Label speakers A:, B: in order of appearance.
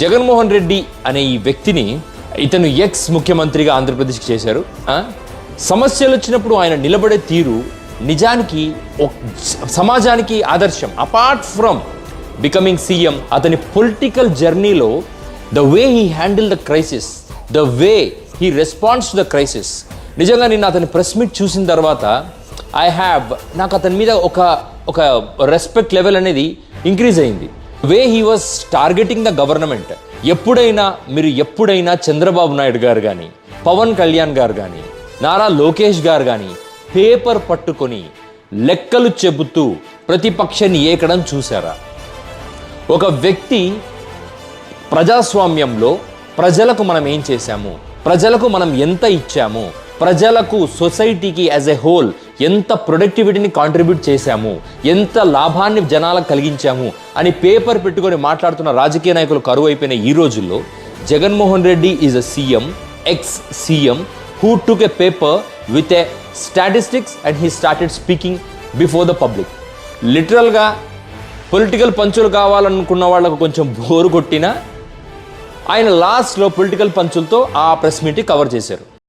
A: జగన్మోహన్ రెడ్డి అనే ఈ వ్యక్తిని ఇతను ఎక్స్ ముఖ్యమంత్రిగా ఆంధ్రప్రదేశ్కి చేశారు. సమస్యలు వచ్చినప్పుడు ఆయన నిలబడే తీరు నిజానికి సమాజానికి ఆదర్శం. అపార్ట్ ఫ్రమ్ బికమింగ్ సీఎం, అతని పొలిటికల్ జర్నీలో the way he handle the crisis, the way he responds to the crisis, నిజంగా నిన్న అతని ప్రెస్ మీట్ చూసిన తర్వాత నాకు అతని మీద ఒక రెస్పెక్ట్ లెవెల్ అనేది ఇంక్రీజ్ అయింది. Way he was targeting the government. ఎప్పుడైనా చంద్రబాబు నాయుడు గారు కానీ, పవన్ కళ్యాణ్ గారు కానీ, నారా లోకేష్ గారు కానీ పేపర్ పట్టుకొని లెక్కలు చెబుతూ ప్రతిపక్షాన్ని ఏకడం చూశారా? ఒక వ్యక్తి ప్రజాస్వామ్యంలో ప్రజలకు మనం ఏం చేశాము, ప్రజలకు మనం ఎంత ఇచ్చాము, ప్రజలకు సొసైటీకి యాజ్ ఎ హోల్ ఎంత ప్రొడక్టివిటీని కాంట్రిబ్యూట్ చేశాము, ఎంత లాభాన్ని జనాలకు కలిగించాము అని పేపర్ పెట్టుకొని మాట్లాడుతున్న రాజకీయ నాయకులు కరువు అయిపోయిన ఈ రోజుల్లో Jaganmohan Reddy is a CM, ex CM who took a paper with a statistics and he started speaking before the public. లిటరల్గా పొలిటికల్ పంచులు కావాలనుకున్న వాళ్ళకు కొంచెం బోరు కొట్టినా ఆయన లాస్ట్లో పొలిటికల్ పంచులతో ఆ ప్రెస్ మీట్ని కవర్ చేశారు.